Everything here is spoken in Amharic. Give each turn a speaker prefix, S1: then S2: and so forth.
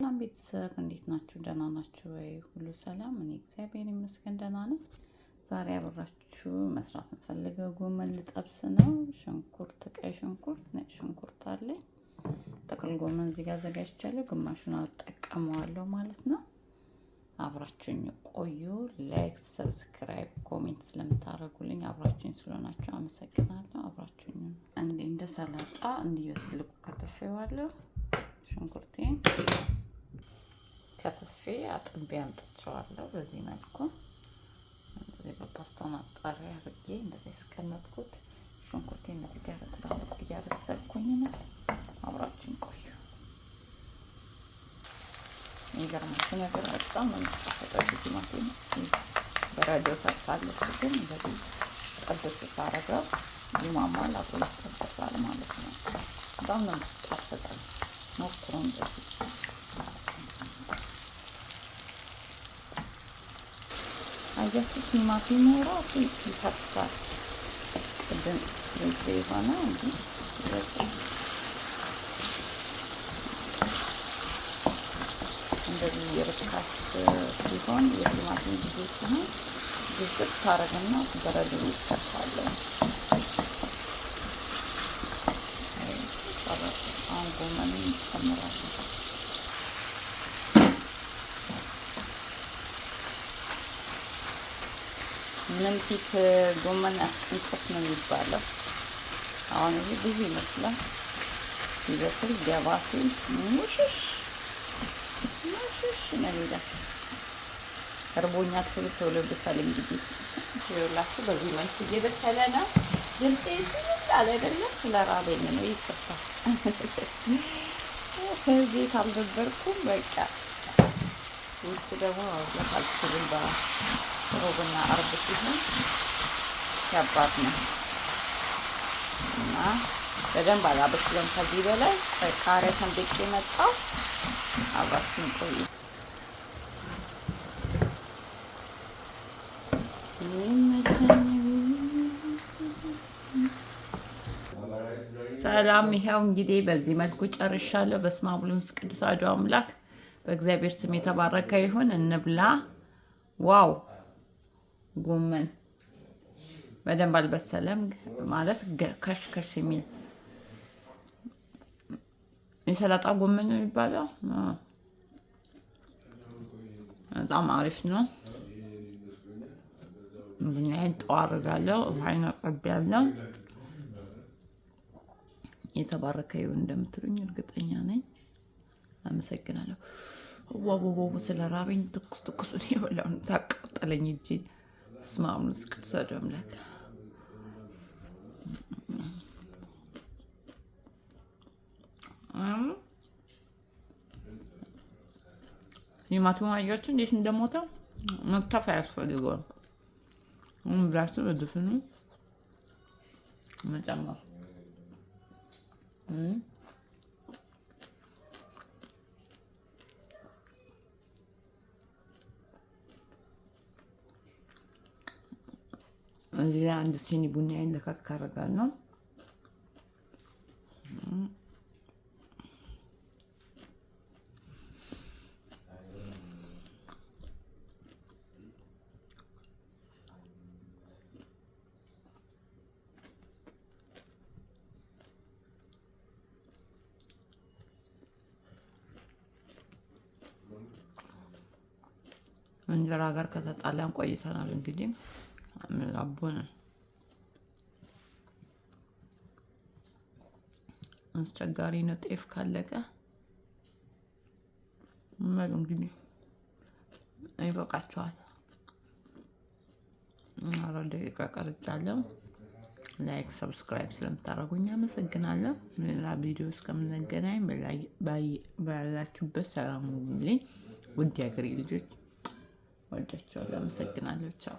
S1: ሰላም ቤተሰብ እንዴት ናችሁ? ደህና ናችሁ ወይ? ሁሉ ሰላም? እኔ እግዚአብሔር ይመስገን ደህና ነኝ። ዛሬ አብራችሁ መስራት የምፈልገው ጎመን ልጠብስ ነው። ሽንኩርት፣ ቀይ ሽንኩርት፣ ነጭ ሽንኩርት አለኝ። ጥቅል ጎመን እዚህ ጋር አዘጋጅቻለሁ። ግማሹን አጠቀመዋለሁ ማለት ነው። አብራችሁኝ ቆዩ። ላይክ፣ ሰብስክራይብ፣ ኮሜንት ስለምታደርጉልኝ አብራችሁኝ ስለሆናችሁ አመሰግናለሁ። አብራችሁኝ እንደ ሰላጣ እንዲህ በትልቁ ከተፌዋለሁ። ሽንኩርቴን ከትፌ አጥቤ አምጥቼዋለሁ። በዚህ መልኩ እንደዚህ በፓስታ ማጣሪያ አድርጌ እንደዚህ እስከመጥኩት ሽንኩርቴን እዚህ ጋር ተጣጣ እያበሰልኩኝ ነው። አብራችን ቆዩ። የሚገርማችሁ ነገር በጣም ነው የሚጣፍጠው። ቲማቲም በራዲዮ ሰርታለች፣ ግን እንደዚህ ጠብስ ሳረገው ይማማል፣ አብሮ ይጠበሳል ማለት ነው። በጣም ነው የሚጣፍጠው። ሞክሩ እንደዚህ። አያችሁ ቲማቲሙ ራሱ ይፈርሳል። ቅድም ልጅ የሆነ እንጂ እንደዚህ የርካሽ ሲሆን የቲማቲም ጊዜ ሲሆን ግዝት ታረግና በረዶ ይፈርሳለን። አሁን ጎመን እንጨምራለን። ምንቲት ጎመን እንጨት ነው የሚባለው። አሁን ይሄ ብዙ ይመስላል። ሲበስል ገባ ሲል ሙሽሽ ነው የሚለው። እርቦኛል ቶሎ ብሰል። እንግዲህ ይኸውላችሁ በዚህ መልኩ እየበሰለ ነው። ድምጼ ሲል አለ አይደለም፣ ስለራበኝ ነው። ይቅርታ ቤት አልነበርኩም። በቃ ውጭ ደግሞ ማውጣት አልችልም። በሮብና አርብ ሲሆን ከባድ ነው እና በደንብ አላበስለም። ከዚህ በላይ ቃሪያ ሰንደቄ መጣው። አብራችሁን ቆዩ። ሰላም፣ ይኸው እንግዲህ በዚህ መልኩ ጨርሻለሁ። በስመ አብ ወወልድ ወመንፈስ ቅዱስ አሐዱ አምላክ በእግዚአብሔር ስም የተባረከ ይሁን። እንብላ። ዋው! ጎመን በደንብ አልበሰለም ማለት ከሽከሽ የሚል የሰላጣ ጎመን ነው የሚባለው። በጣም አሪፍ ነው። ቡናዬን ጠዋ አደርጋለሁ። ውሃዬን አቀቤያለሁ። የተባረከ ይሁን እንደምትሉኝ እርግጠኛ ነኝ። አመሰግናለሁ። ዋው ስለ ራበኝ ትኩስ ነው የበላው። ታቃጠለኝ እጄ። በስመ አብ ወወልድ ወመንፈስ ቅዱስ አሐዱ አምላክ። ቲማቲሙ አያችሁ እንዴት እንደሞተ። መክተፍ አያስፈልገውም። ብላችሁ በድፍኑ መጨመር። እዚህ ላይ አንድ ሲኒ ቡናዬን ለከክ አደርጋለሁ። እንጀራ ጋር ከተጣላን ቆይተናል። እንግዲህ አቦነ አስቸጋሪ ነው። ጤፍ ካለቀ እንግዲህ ይበቃቸዋል። 4 ደቂቃ ቀርጫለሁ። ላይክ ሰብስክራይብ ስለምታደርጉኝ አመሰግናለሁ። ሌላ ቪዲዮ እስከምንገናኝ ባላችሁበት ሰላም ሁኑልኝ። ውድ የሀገሬ ልጆች ወዳችኋለሁ። አመሰግናለሁ። ቻው